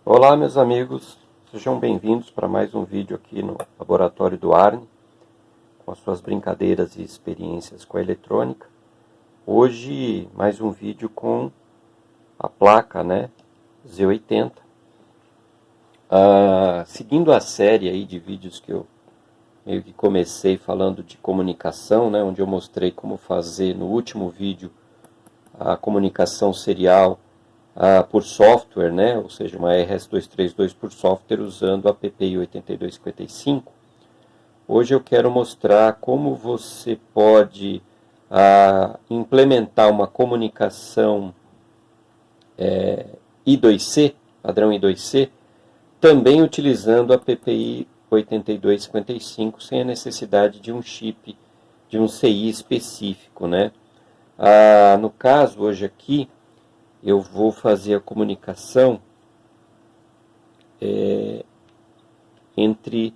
Olá, meus amigos, sejam bem-vindos para mais um vídeo aqui no Laboratório do Arne, com as suas brincadeiras e experiências com a eletrônica. Hoje, mais um vídeo com a placa, Z80. Seguindo a série aí de vídeos que eu meio que comecei falando de comunicação, onde eu mostrei como fazer no último vídeo a comunicação serial por software, ou seja, uma RS-232 por software usando a PPI 8255. Hoje eu quero mostrar como você pode implementar uma comunicação I2C, padrão I2C, também utilizando a PPI 8255 sem a necessidade de um chip, de um CI específico, no caso, hoje aqui, eu vou fazer a comunicação entre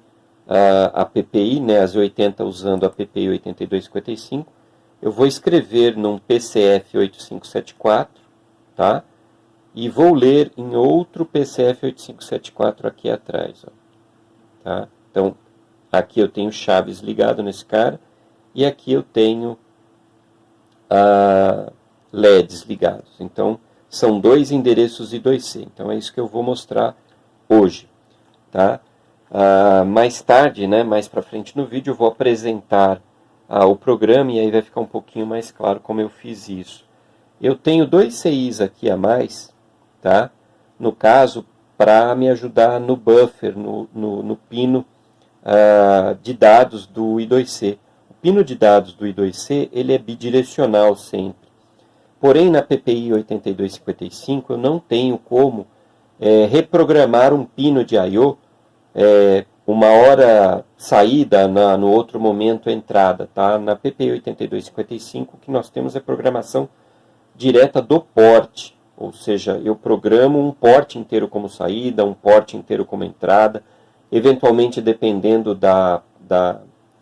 a PPI, as 80 usando a PPI 8255. Eu vou escrever num PCF 8574, tá? E vou ler em outro PCF 8574 aqui atrás, tá? Então, aqui eu tenho chaves ligado nesse cara e aqui eu tenho LEDs ligados. Então, são dois endereços I2C. Então, é isso que eu vou mostrar hoje, tá? Mais tarde, mais para frente no vídeo, eu vou apresentar o programa e aí vai ficar um pouquinho mais claro como eu fiz isso. Eu tenho dois CIs aqui a mais, tá? No caso, para me ajudar no buffer, no pino de dados do I2C. O pino de dados do I2C, ele é bidirecional sempre. Porém, na PPI 8255, eu não tenho como reprogramar um pino de I/O, uma hora saída, no outro momento entrada. Tá? Na PPI 8255, o que nós temos é programação direta do porte, ou seja, eu programo um porte inteiro como saída, um porte inteiro como entrada. Eventualmente, dependendo da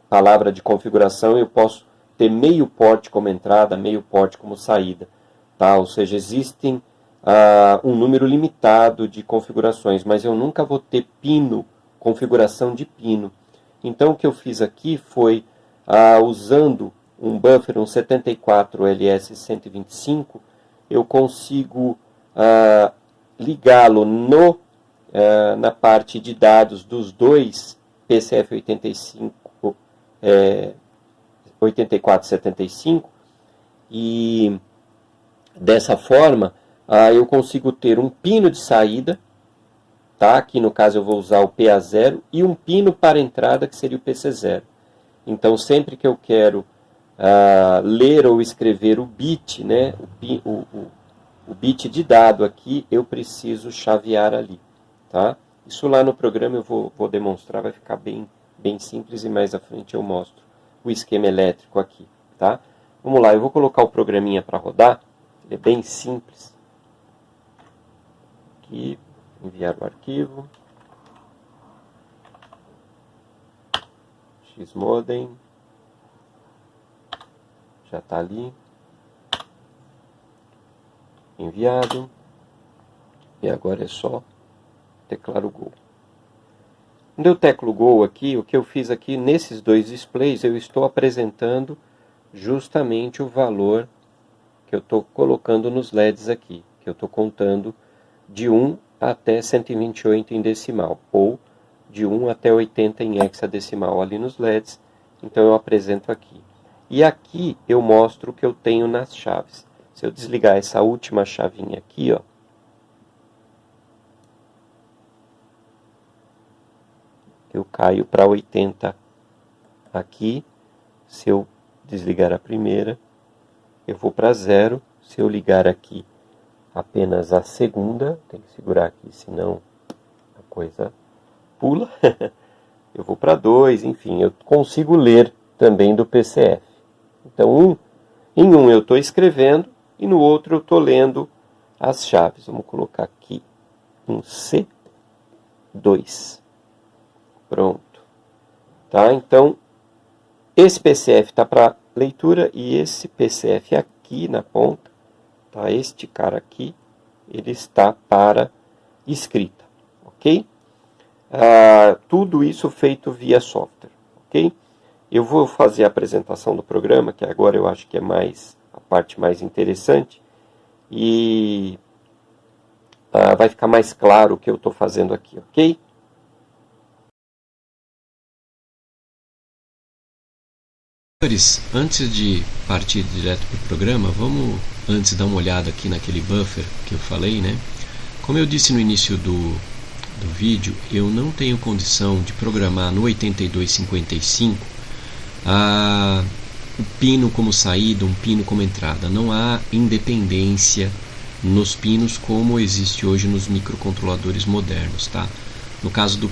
palavra de configuração, eu posso ter meio porte como entrada, meio porte como saída. Tá? Ou seja, existem um número limitado de configurações, mas eu nunca vou ter pino, configuração de pino. Então, o que eu fiz aqui foi, usando um buffer, um 74LS125, eu consigo ligá-lo na parte de dados dos dois PCF 8475 e dessa forma eu consigo ter um pino de saída, tá? Aqui no caso eu vou usar o PA0 e um pino para entrada que seria o PC0. Então sempre que eu quero ler ou escrever o bit, o bit de dado aqui, eu preciso chavear ali, tá? Isso lá no programa eu vou demonstrar, vai ficar bem simples e mais à frente eu mostro o esquema elétrico aqui, tá? Vamos lá, eu vou colocar o programinha para rodar, ele é bem simples. Aqui, enviar o arquivo, xmodem, já está ali, enviado, e agora é só teclar o Go. Quando eu teclo Go aqui, o que eu fiz aqui nesses dois displays, eu estou apresentando justamente o valor que eu estou colocando nos LEDs aqui, que eu estou contando de 1 até 128 em decimal, ou de 1 até 80 em hexadecimal ali nos LEDs, então eu apresento aqui. E aqui eu mostro o que eu tenho nas chaves. Se eu desligar essa última chavinha aqui, eu caio para 80 aqui. Se eu desligar a primeira, eu vou para 0. Se eu ligar aqui apenas a segunda, tem que segurar aqui, senão a coisa pula. Eu vou para 2, enfim, eu consigo ler também do PCF. Então, em um eu estou escrevendo e no outro eu estou lendo as chaves. Vamos colocar aqui um C2. Pronto. Tá? Então, esse PCF está para leitura e esse PCF aqui na ponta, tá? Este cara aqui, ele está para escrita. ok? Tudo isso feito via software, ok? Eu vou fazer a apresentação do programa, que agora eu acho que é a parte mais interessante, e vai ficar mais claro o que eu estou fazendo aqui, ok? Antes de partir direto para o programa, vamos antes dar uma olhada aqui naquele buffer que eu falei, né? Como eu disse no início do vídeo, eu não tenho condição de programar no 8255 o pino como saída, um pino como entrada. Não há independência nos pinos como existe hoje nos microcontroladores modernos, tá? No caso do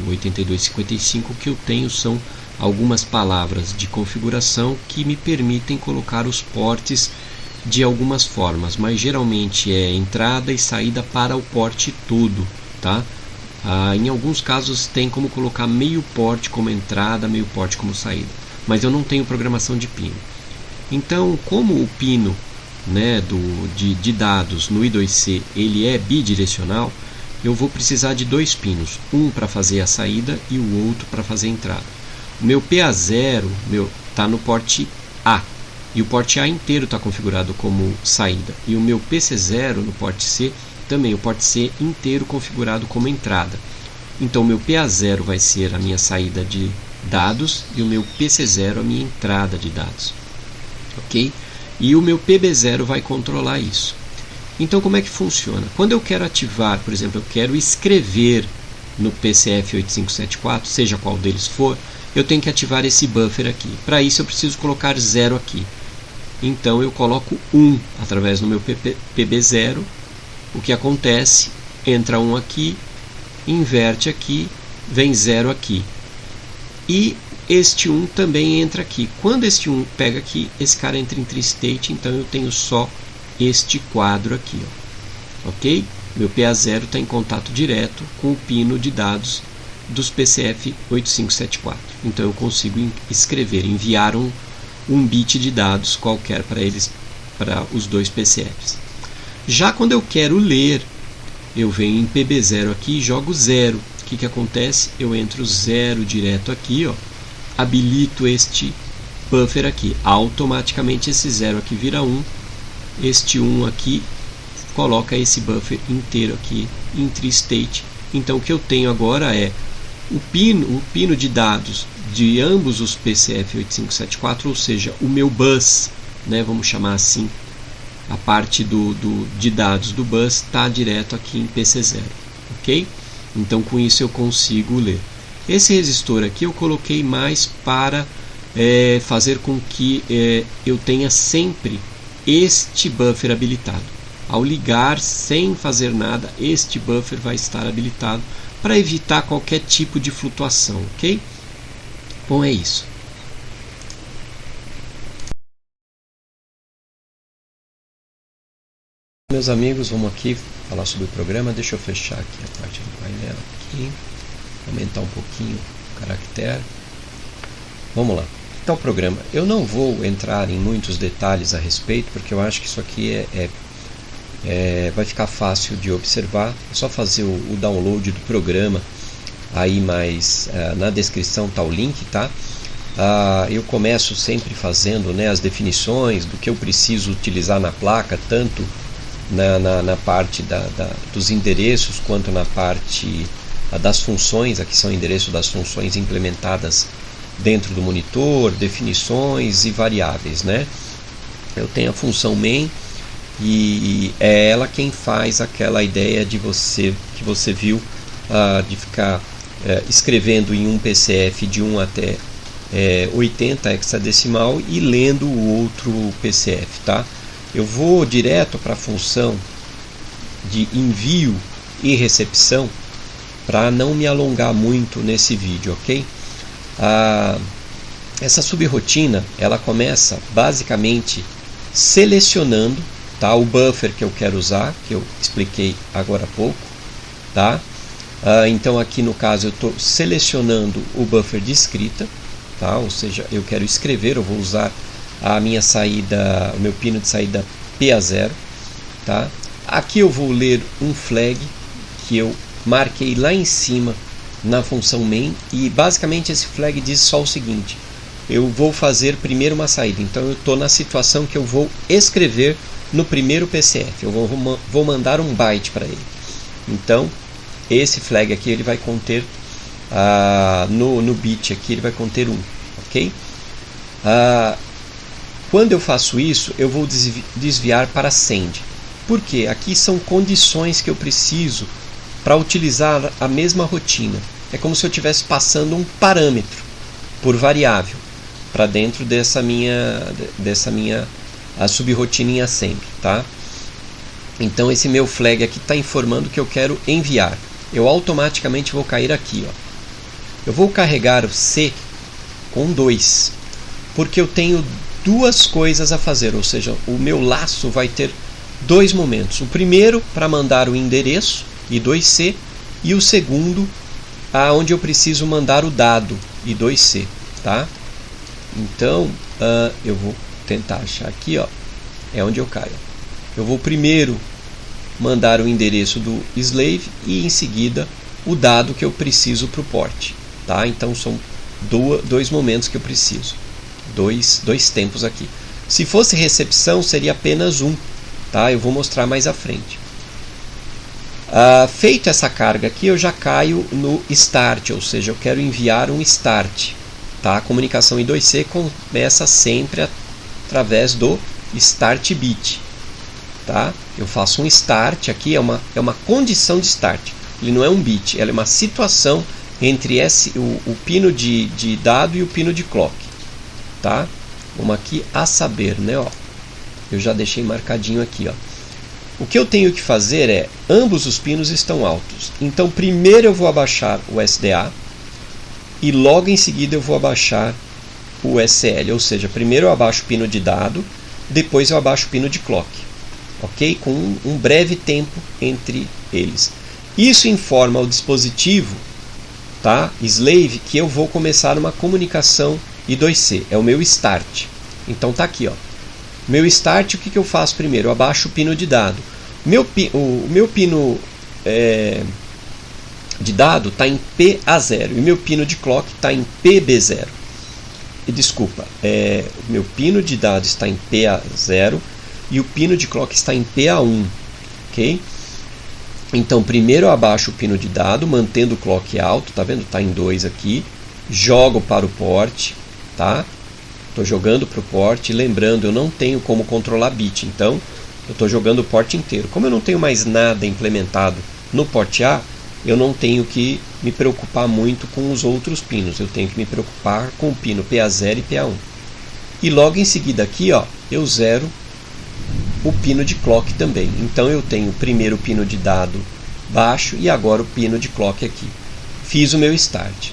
8255, o que eu tenho são algumas palavras de configuração que me permitem colocar os portes de algumas formas, mas geralmente é entrada e saída para o porte todo, tá? Em alguns casos tem como colocar meio porte como entrada, meio porte como saída, mas eu não tenho programação de pino. Então, como o pino, né, de dados no I2C ele é bidirecional, eu vou precisar de dois pinos, um para fazer a saída e o outro para fazer a entrada. O meu PA0 está no porte A, e o porte A inteiro está configurado como saída, e o meu PC0 no porte C, também o porte C inteiro configurado como entrada. Então o meu PA0 vai ser a minha saída de dados e o meu PC0 a minha entrada de dados, ok? E o meu PB0 vai controlar isso. Então como é que funciona? Quando eu quero ativar, por exemplo, eu quero escrever no PCF8574, seja qual deles for, eu tenho que ativar esse buffer aqui. Para isso eu preciso colocar 0 aqui. Então eu coloco 1 através do meu PB0. O que acontece? Entra 1 aqui, inverte aqui, vem 0 aqui. E este 1 também entra aqui. Quando este 1 pega aqui, esse cara entra em tri-state, então eu tenho só este quadro aqui, ó. Ok? Meu PA0 está em contato direto com o pino de dados dos PCF8574. Então eu consigo enviar um bit de dados qualquer para eles, para os dois PCFs. Já quando eu quero ler, eu venho em PB0 aqui e jogo 0. O que acontece? Eu entro 0 direto aqui, ó, habilito este buffer aqui. Automaticamente esse 0 aqui vira 1. Este 1 aqui coloca esse buffer inteiro aqui em tri-state. Então o que eu tenho agora é o pino de dados de ambos os PCF8574, ou seja, o meu bus, né, vamos chamar assim, a parte de dados do bus está direto aqui em PC0, ok? Então com isso eu consigo ler. Esse resistor aqui eu coloquei mais para fazer com que eu tenha sempre este buffer habilitado. Ao ligar sem fazer nada, este buffer vai estar habilitado para evitar qualquer tipo de flutuação, ok? Bom, é isso. Meus amigos, vamos aqui falar sobre o programa. Deixa eu fechar aqui a parte do painel aqui, aumentar um pouquinho o caractere. Vamos lá. Então, o programa. Eu não vou entrar em muitos detalhes a respeito, porque eu acho que isso aqui vai ficar fácil de observar. É só fazer o download do programa. Aí mais na descrição está o link, tá? Eu começo sempre fazendo, né, as definições do que eu preciso utilizar na placa, tanto na parte dos endereços quanto na parte das funções. Aqui são endereços das funções implementadas dentro do monitor, definições e variáveis, né? Eu tenho a função main e é ela quem faz aquela ideia que você viu de ficar escrevendo em um PCF de 1 até 80 hexadecimal e lendo o outro PCF, tá? Eu vou direto para a função de envio e recepção para não me alongar muito nesse vídeo, ok? Essa subrotina ela começa basicamente selecionando, tá, o buffer que eu quero usar, que eu expliquei agora há pouco, tá? Então aqui no caso eu estou selecionando o buffer de escrita, tá? Ou seja, eu quero escrever, eu vou usar a minha saída, o meu pino de saída PA0, tá? Aqui eu vou ler um flag que eu marquei lá em cima na função main, e basicamente esse flag diz só o seguinte: eu vou fazer primeiro uma saída. Então eu estou na situação que eu vou escrever no primeiro PCF, eu vou mandar um byte para ele. Então esse flag aqui ele vai conter no bit aqui ele vai conter 1, ok? Quando eu faço isso, eu vou desviar para send. Por quê? Aqui são condições que eu preciso para utilizar a mesma rotina. É como se eu estivesse passando um parâmetro por variável para dentro dessa minha a subrotina em assembly, tá? Então esse meu flag aqui está informando que eu quero enviar. Eu automaticamente vou cair aqui, ó. Eu vou carregar o C com 2, porque eu tenho duas coisas a fazer, ou seja, o meu laço vai ter dois momentos. O primeiro para mandar o endereço I2C, e o segundo aonde eu preciso mandar o dado I2C, tá? Então eu vou tentar achar aqui, ó, é onde eu caio. Eu vou primeiro mandar o endereço do slave e em seguida o dado que eu preciso para o port, tá? Então são dois momentos que eu preciso, dois tempos aqui. Se fosse recepção seria apenas um, tá? Eu vou mostrar mais à frente. Feito essa carga aqui, eu já caio no start, ou seja, eu quero enviar um start, tá? A comunicação I2C começa sempre através do start bit, tá? Eu faço um start aqui, é uma condição de start. Ele não é um bit, ela é uma situação entre o pino de dado e o pino de clock, tá? Vamos aqui a saber, né? Ó, eu já deixei marcadinho aqui, ó. O que eu tenho que fazer é, ambos os pinos estão altos. Então primeiro eu vou abaixar o SDA e logo em seguida eu vou abaixar o SL, ou seja, primeiro eu abaixo o pino de dado, depois eu abaixo o pino de clock, ok? Com um breve tempo entre eles. Isso informa ao dispositivo, tá, slave, que eu vou começar uma comunicação I2C, é o meu start. Então tá aqui, ó. Meu start, o que eu faço primeiro? Eu abaixo o pino de dado. O meu pino de dado está em PA0 e o meu pino de clock está em PB0. Desculpa, o meu pino de dado está em PA0 e o pino de clock está em PA1, ok? Então primeiro eu abaixo o pino de dado, mantendo o clock alto, tá vendo? Está em 2 aqui, jogo para o port, tá? Estou jogando para o port, lembrando, eu não tenho como controlar bit, então eu estou jogando o port inteiro. Como eu não tenho mais nada implementado no port A, eu não tenho que me preocupar muito com os outros pinos, eu tenho que me preocupar com o pino PA0 e PA1. E logo em seguida aqui, ó, eu zero o pino de clock também. Então eu tenho primeiro o pino de dado baixo e agora o pino de clock aqui. Fiz o meu start.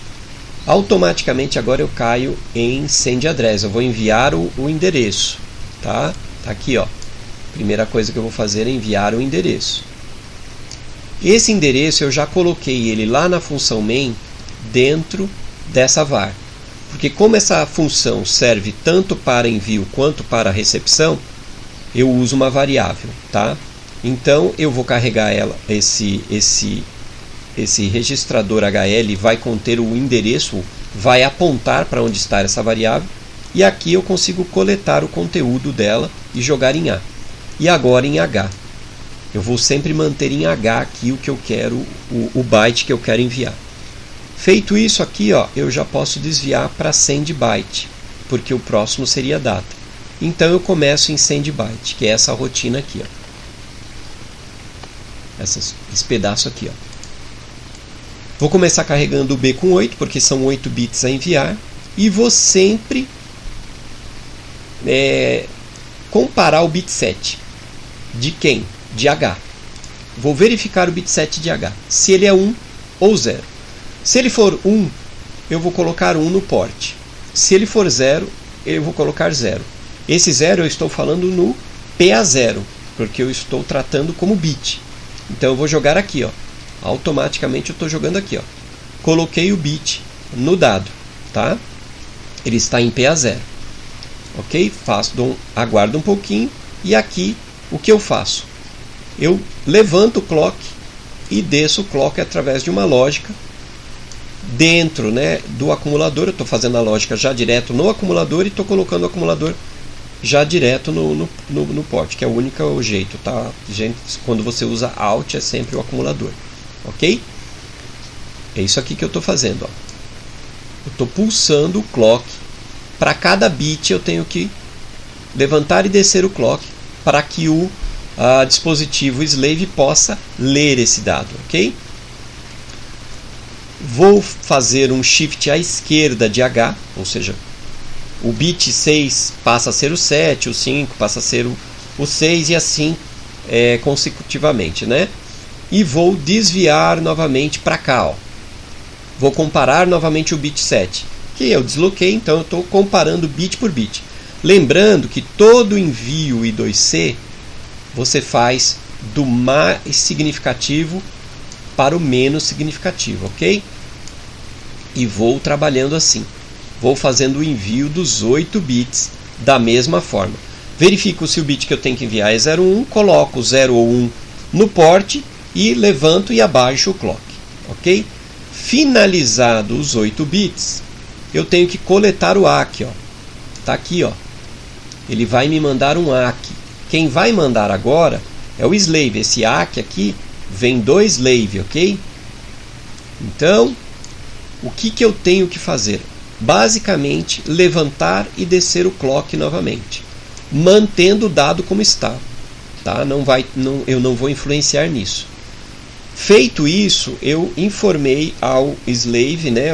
Automaticamente agora eu caio em send address, eu vou enviar o endereço, tá? Tá aqui, ó. Primeira coisa que eu vou fazer é enviar o endereço. Esse endereço eu já coloquei ele lá na função main dentro dessa var, porque como essa função serve tanto para envio quanto para recepção, eu uso uma variável, tá? Então eu vou carregar ela, esse registrador HL vai conter o endereço, vai apontar para onde está essa variável, e aqui eu consigo coletar o conteúdo dela e jogar em A. E agora em H. Eu vou sempre manter em H aqui o que eu quero, o byte que eu quero enviar. Feito isso aqui, ó, eu já posso desviar para send byte, porque o próximo seria data. Então eu começo em send byte, que é essa rotina aqui, ó. Esse pedaço aqui, ó. Vou começar carregando o B com 8, porque são 8 bits a enviar. E vou sempre comparar o bit 7. De quem? De H. Vou verificar o bit 7 de H. Se ele é 1 ou 0. Se ele for 1, eu vou colocar 1 no port. Se ele for 0, eu vou colocar 0. Esse 0 eu estou falando no PA0, porque eu estou tratando como bit. Então eu vou jogar aqui, ó. Automaticamente eu estou jogando aqui, ó. Coloquei o bit no dado, tá? Ele está em PA0, ok? Aguardo um pouquinho e aqui o que eu faço? Eu levanto o clock e desço o clock através de uma lógica dentro, né, do acumulador. Eu estou fazendo a lógica já direto no acumulador e estou colocando o acumulador já direto no porte, que é o único jeito, tá? Gente, quando você usa Alt é sempre o acumulador, ok? É isso aqui que eu estou fazendo, ó. Eu estou pulsando o clock. Para cada bit eu tenho que levantar e descer o clock para que o dispositivo slave possa ler esse dado, ok? Vou fazer um shift à esquerda de H, ou seja, o bit 6 passa a ser o 7, o 5 passa a ser o 6 e assim consecutivamente, né? E vou desviar novamente para cá, ó. Vou comparar novamente o bit 7, que eu desloquei, então eu estou comparando bit por bit. Lembrando que todo envio I2C você faz do mais significativo para o menos significativo, ok? E vou trabalhando assim. Vou fazendo o envio dos 8 bits da mesma forma. Verifico se o bit que eu tenho que enviar é 01, coloco 0 ou 1 no porte e levanto e abaixo o clock, ok? Finalizado os 8 bits, eu tenho que coletar o ACK, ó. Tá aqui, ó. Ele vai me mandar um ACK. Quem vai mandar agora é o slave. Esse ACK aqui vem do slave, ok? Então, o que eu tenho que fazer? Basicamente, levantar e descer o clock novamente, mantendo o dado como está. Tá? Eu não vou influenciar nisso. Feito isso, eu informei ao slave, né,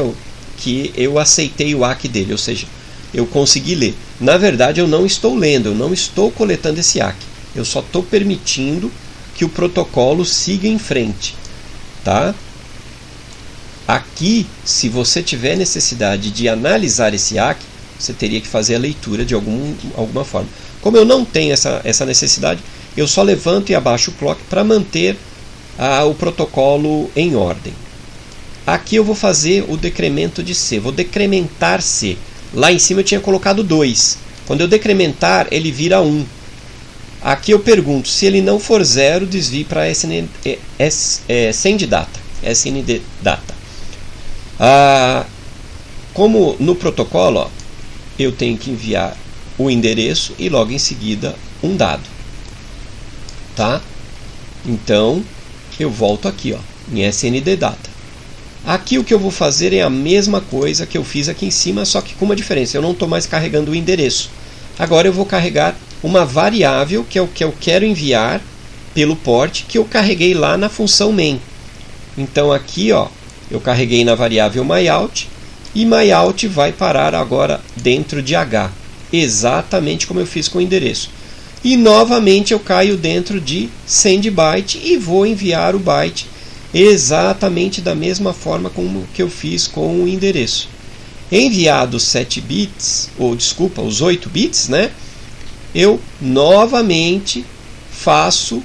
que eu aceitei o ACK dele, ou seja, eu consegui ler. Na verdade, eu não estou lendo, eu não estou coletando esse ACK. Eu só estou permitindo que o protocolo siga em frente. Tá? Aqui, se você tiver necessidade de analisar esse ACK, você teria que fazer a leitura de alguma forma. Como eu não tenho essa necessidade, eu só levanto e abaixo o clock para manter o protocolo em ordem. Aqui eu vou fazer o decremento de C, vou decrementar C. Lá em cima eu tinha colocado 2. Quando eu decrementar, ele vira 1. Aqui eu pergunto, se ele não for 0, desvie para send data, SND data. Como no protocolo, ó, eu tenho que enviar o endereço e logo em seguida um dado. Tá? Então, eu volto aqui, ó, em SND data. Aqui o que eu vou fazer é a mesma coisa que eu fiz aqui em cima, só que com uma diferença. Eu não estou mais carregando o endereço. Agora eu vou carregar uma variável, que é o que eu quero enviar pelo port, que eu carreguei lá na função main. Então aqui, ó, eu carreguei na variável myout, e myout vai parar agora dentro de H, exatamente como eu fiz com o endereço. E novamente eu caio dentro de send byte e vou enviar o byte exatamente da mesma forma como que eu fiz com o endereço. Enviados 7 bits, ou desculpa, os 8 bits, né? Eu novamente faço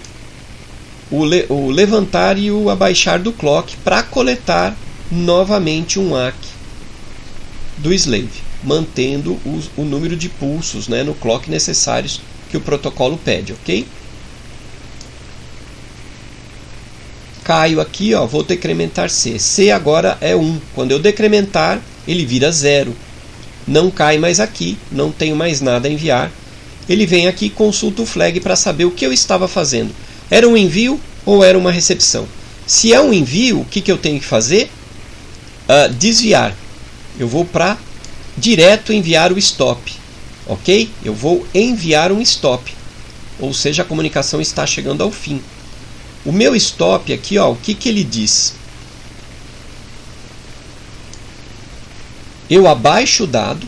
o levantar e o abaixar do clock para coletar novamente um ACK do slave, mantendo o número de pulsos, né, no clock necessários que o protocolo pede, ok? Caio aqui, ó, vou decrementar C. C agora é 1. Quando eu decrementar, ele vira 0. Não cai mais aqui, não tenho mais nada a enviar. Ele vem aqui e consulta o flag para saber o que eu estava fazendo. Era um envio ou era uma recepção? Se é um envio, o que eu tenho que fazer? Desviar. Eu vou para direto enviar o stop. Ok? Eu vou enviar um stop. Ou seja, a comunicação está chegando ao fim. O meu stop aqui, ó, o que ele diz? Eu abaixo o dado,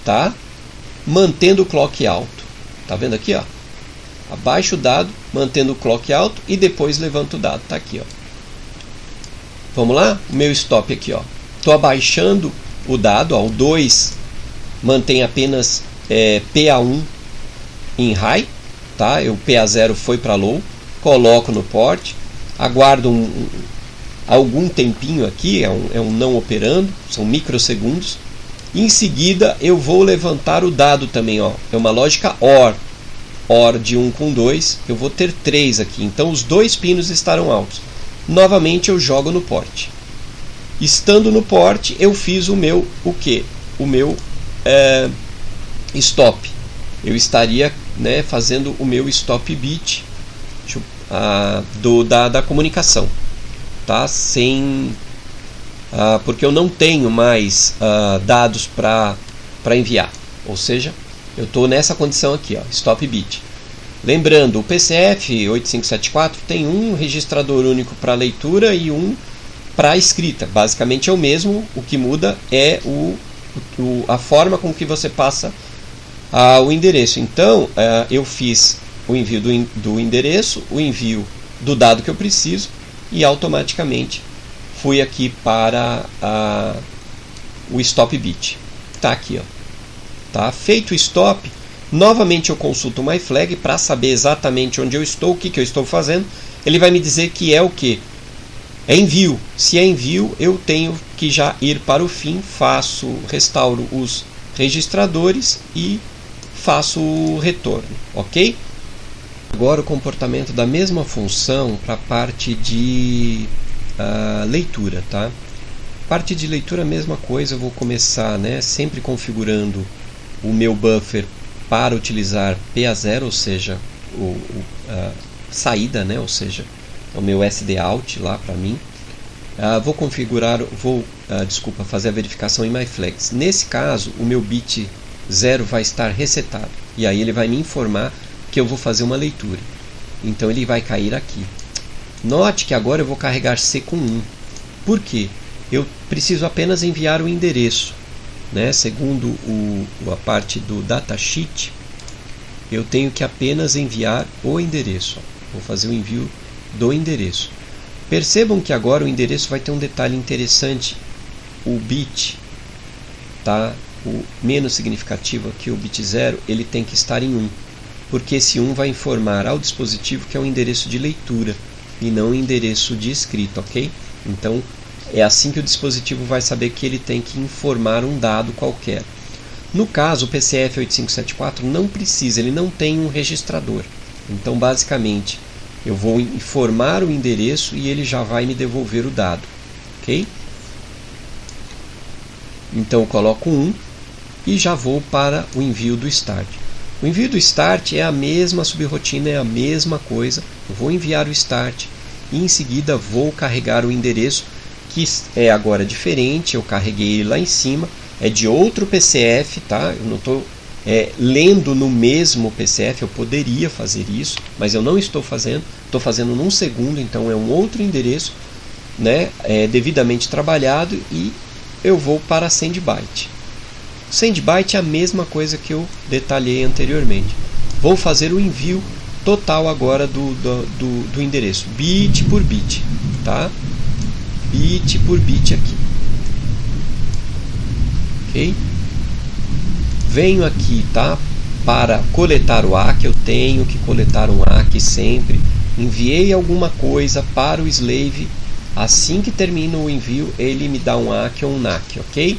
tá? Mantendo o clock alto. Tá vendo aqui, ó? Abaixo o dado, mantendo o clock alto e depois levanto o dado. Tá aqui, ó. Vamos lá? O meu stop aqui, ó. Tô abaixando o dado, ó, o 2 mantém apenas PA1 em high, tá? O PA0 foi para low. Coloco no port, aguardo algum tempinho aqui, é um não operando, são microsegundos. Em seguida eu vou levantar o dado também, ó, é uma lógica OR. OR de 1 com 2, eu vou ter 3 aqui. Então os dois pinos estarão altos. Novamente eu jogo no porte. Estando no porte, eu fiz o meu stop. Eu estaria, né, fazendo o meu stop bit da comunicação, tá? Porque eu não tenho mais dados para enviar. Ou seja, eu estou nessa condição aqui, ó, stop bit. Lembrando, o PCF 8574 tem um registrador único para leitura e um para escrita. Basicamente é o mesmo, o que muda é a forma com que você passa o endereço. Então, eu fiz o envio do endereço, o envio do dado que eu preciso e automaticamente fui aqui para o stop bit. Tá aqui, ó. Tá feito o stop. Novamente eu consulto o MyFlag para saber exatamente onde eu estou, o que eu estou fazendo. Ele vai me dizer que é o que? É envio. Se é envio, eu tenho que já ir para o fim, restauro os registradores e faço o retorno, ok? Agora o comportamento da mesma função para a parte de leitura, tá? Parte de leitura, a mesma coisa, eu vou começar, né, sempre configurando o meu buffer para utilizar PA0, ou seja, saída, né, ou seja, o meu SD out lá para mim. Vou fazer a verificação em MyFlags. Nesse caso, o meu bit 0 vai estar resetado e aí ele vai me informar que eu vou fazer uma leitura. Então ele vai cair aqui. Note que agora eu vou carregar C com 1. Por quê? Eu preciso apenas enviar o endereço, né? Segundo a parte do datasheet, eu tenho que apenas enviar o endereço. Vou fazer o envio do endereço. Percebam que agora o endereço vai ter um detalhe interessante. O bit, tá? O menos significativo aqui, o bit 0, ele tem que estar em 1. Porque esse 1 vai informar ao dispositivo que é um endereço de leitura e não um endereço de escrita, ok? Então, é assim que o dispositivo vai saber que ele tem que informar um dado qualquer. No caso, o PCF 8574 não precisa, ele não tem um registrador. Então, basicamente, eu vou informar o endereço e ele já vai me devolver o dado, ok? Então, eu coloco 1 e já vou para o envio do start. O envio do start é a mesma subrotina, é a mesma coisa. Eu vou enviar o start e em seguida vou carregar o endereço, que é agora diferente. Eu carreguei ele lá em cima, é de outro PCF, tá? Eu não estou lendo no mesmo PCF, eu poderia fazer isso, mas eu não estou fazendo. Estou fazendo num segundo, então é um outro endereço, né? Devidamente trabalhado, e eu vou para SendByte. SendByte é a mesma coisa que eu detalhei anteriormente. Vou fazer o envio total agora do endereço, bit por bit, tá? Bit por bit aqui, ok? Venho aqui, tá? Para coletar o ACK, eu tenho que coletar um ACK sempre. Enviei alguma coisa para o slave, assim que termina o envio, ele me dá um ACK ou um NACK, ok?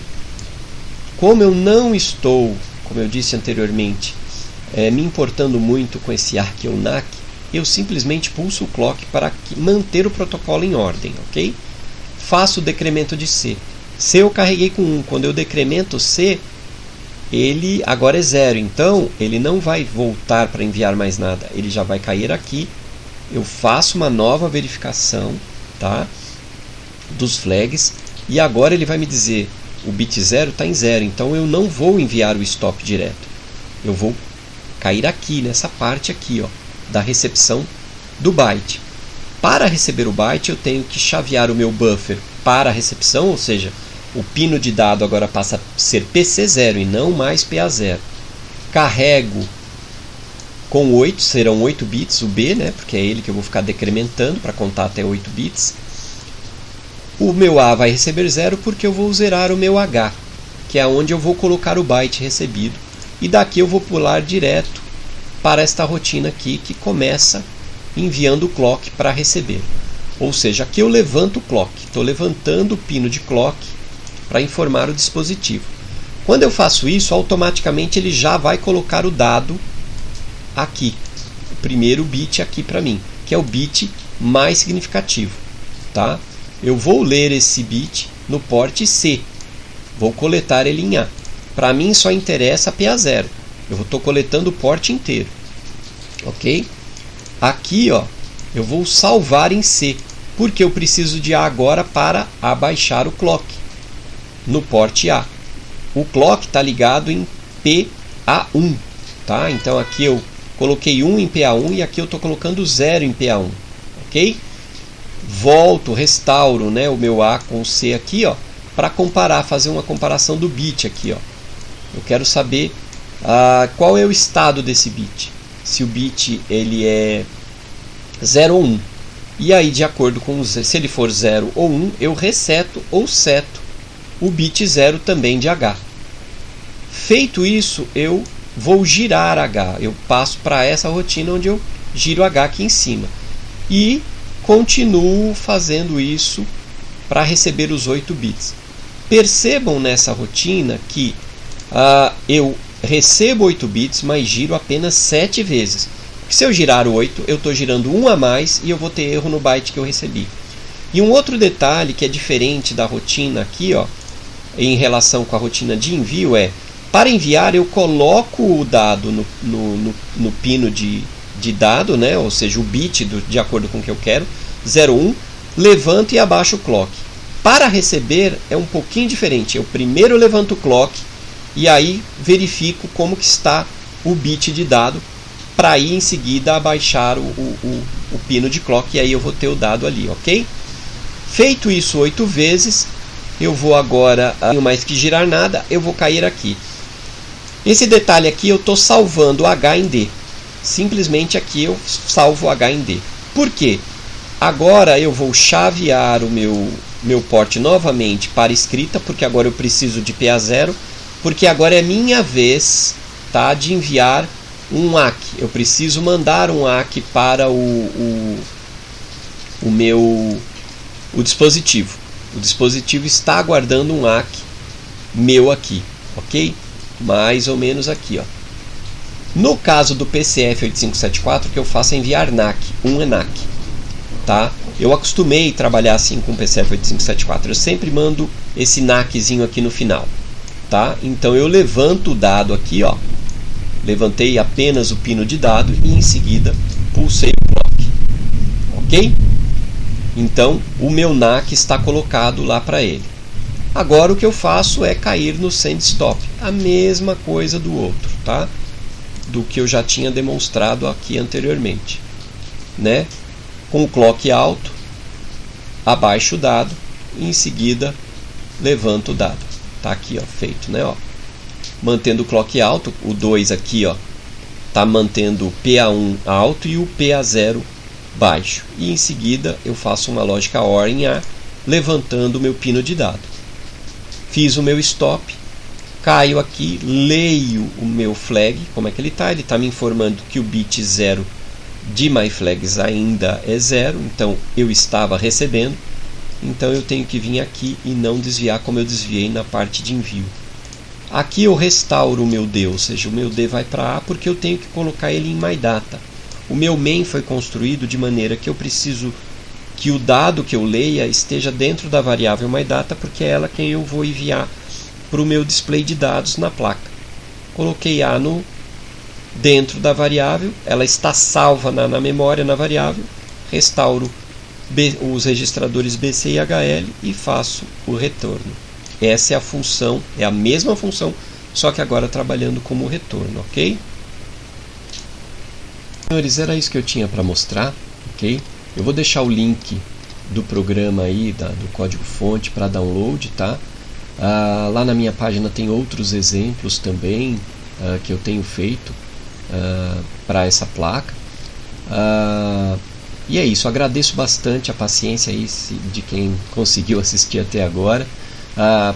Como eu não estou, como eu disse anteriormente, me importando muito com esse ACK ou NACK, eu simplesmente pulso o clock para manter o protocolo em ordem, ok? Faço o decremento de C. C eu carreguei com 1, quando eu decremento C, ele agora é 0, então ele não vai voltar para enviar mais nada, ele já vai cair aqui. Eu faço uma nova verificação, tá, dos flags, e agora ele vai me dizer o bit 0 está em 0, então eu não vou enviar o stop direto, eu vou cair aqui nessa parte aqui, ó, da recepção do byte. Para receber o byte eu tenho que chavear o meu buffer para a recepção, ou seja, o pino de dado agora passa a ser PC0 e não mais PA0. Carrego com 8, serão 8 bits o B, né, porque é ele que eu vou ficar decrementando para contar até 8 bits. O meu A vai receber 0 porque eu vou zerar o meu H, que é onde eu vou colocar o byte recebido. E daqui eu vou pular direto para esta rotina aqui, que começa enviando o clock para receber. Ou seja, aqui eu levanto o clock, estou levantando o pino de clock para informar o dispositivo. Quando eu faço isso, automaticamente ele já vai colocar o dado aqui, o primeiro bit aqui para mim, que é o bit mais significativo, tá? Eu vou ler esse bit no porte C, vou coletar ele em A. Para mim só interessa PA0, eu estou coletando o porte inteiro, ok? Aqui, ó, eu vou salvar em C, porque eu preciso de A agora para abaixar o clock no porte A. O clock está ligado em PA1, tá? Então aqui eu coloquei 1 em PA1 e aqui eu estou colocando 0 em PA1, ok? Volto, restauro, né, o meu A com o C aqui, ó, para comparar, fazer uma comparação do bit aqui, ó. Eu quero saber qual é o estado desse bit. Se o bit ele é 0 ou 1. E aí, de acordo com se ele for 0 ou 1, eu reseto ou seto o bit 0 também de H. Feito isso, eu vou girar H. Eu passo para essa rotina onde eu giro H aqui em cima. E continuo fazendo isso para receber os 8 bits. Percebam nessa rotina que eu recebo 8 bits, mas giro apenas 7 vezes. Se eu girar 8, eu estou girando 1 a mais e eu vou ter erro no byte que eu recebi. E um outro detalhe que é diferente da rotina aqui, ó, em relação com a rotina de envio é, para enviar eu coloco o dado no pino de dado, né, ou seja, o bit de acordo com o que eu quero, 01, levanto e abaixo o clock. Para receber é um pouquinho diferente, eu primeiro levanto o clock e aí verifico como que está o bit de dado, para aí em seguida abaixar o pino de clock e aí eu vou ter o dado ali, ok? Feito isso 8 vezes, eu vou agora, não mais que girar nada, eu vou cair aqui. Esse detalhe aqui eu estou salvando H em D. Simplesmente aqui eu salvo H em D. Por quê? Agora eu vou chavear o meu porte novamente para escrita, porque agora eu preciso de PA0, porque agora é minha vez, tá, de enviar um ACK. Eu preciso mandar um ACK para o dispositivo. O dispositivo está aguardando um ACK meu aqui, ok? Mais ou menos aqui, ó. No caso do PCF8574, o que eu faço é enviar NAC, um ENAC, tá? Eu acostumei trabalhar assim com o PCF8574. Eu sempre mando esse NACzinho aqui no final, tá? Então eu levanto o dado aqui, ó. Levantei apenas o pino de dado e em seguida pulsei o clock, ok? Então o meu NAC está colocado lá para ele. Agora o que eu faço é cair no send stop, a mesma coisa do outro, tá? Do que eu já tinha demonstrado aqui anteriormente, né? Com o clock alto, abaixo o dado e em seguida levanto o dado. Tá aqui, ó, feito, né? Ó. Mantendo o clock alto, o 2 aqui, ó, tá mantendo o PA1 alto e o PA0 baixo. E em seguida eu faço uma lógica OR em A, levantando o meu pino de dado. Fiz o meu stop, caio aqui, leio o meu flag, como é que ele está? Ele está me informando que o bit 0 de myFlags ainda é 0, então eu estava recebendo, então eu tenho que vir aqui e não desviar como eu desviei na parte de envio. Aqui eu restauro o meu D, ou seja, o meu D vai para A porque eu tenho que colocar ele em MyData. O meu main foi construído de maneira que eu preciso que o dado que eu leia esteja dentro da variável MyData, porque é ela quem eu vou enviar para o meu display de dados na placa. Coloquei A dentro da variável, ela está salva na memória na variável, restauro os registradores BC e HL e faço o retorno. Essa é a função, é a mesma função, só que agora trabalhando como retorno, ok? Senhores, era isso que eu tinha para mostrar, ok? Eu vou deixar o link do programa aí, do código-fonte para download, tá? Lá na minha página tem outros exemplos também que eu tenho feito para essa placa. E é isso, agradeço bastante a paciência aí de quem conseguiu assistir até agora.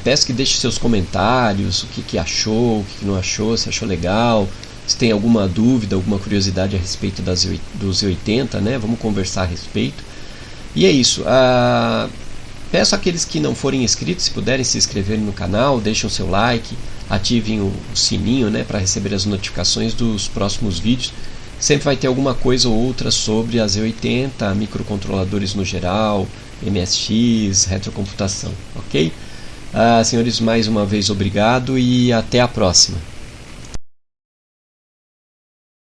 Peço que deixe seus comentários, o que achou, o que não achou, se achou legal, se tem alguma dúvida, alguma curiosidade a respeito dos 80, né? Vamos conversar a respeito. E é isso. Peço àqueles que não forem inscritos, se puderem se inscreverem no canal, deixem o seu like, ativem o sininho, né, para receber as notificações dos próximos vídeos. sempre vai ter alguma coisa ou outra sobre a Z80, microcontroladores no geral, MSX, retrocomputação, ok? Senhores, mais uma vez obrigado e até a próxima.